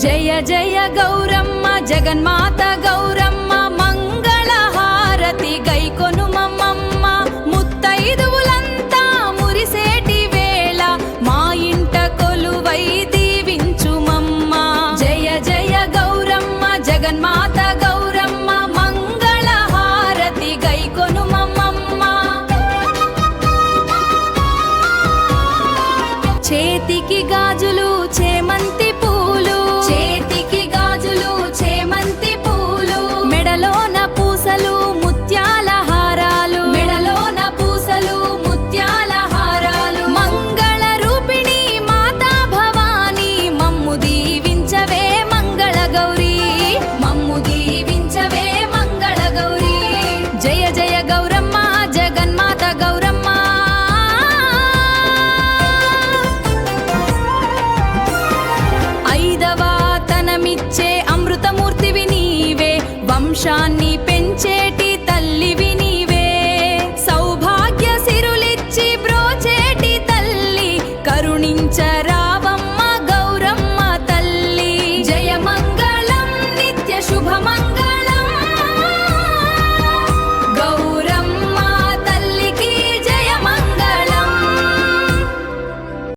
జయ జయ గౌరమ్మ జగన్మాత గౌరమ్మ మంగళ హారతి గైకొనుమమ్మ ముత్తైదువులంతా మురిసేటి వేళ మా ఇంట కొలువై దీవించుమమ్మ జయ జయ గౌరమ్మ జగన్మాత గౌరమ్మ మంగళ హారతి గైకొనుమమ్మ చేతికి గాజులు చేమంతి పూలు చేతికి గాజులు చేమంతి పూలు మెడలోన పూసలు ముత్యాల హారాలు మెడలోన పూసలు ముత్యాల హారాలు మంగళ రూపిణి మాతా భవాని మమ్ము దీవించవే మంగళ గౌరీ మమ్ము దీవించవే మంగళ గౌరీ జయ జయ గౌరమ్మ జగన్మాత గౌరమ్మ ఐదవ తనమిచ్చే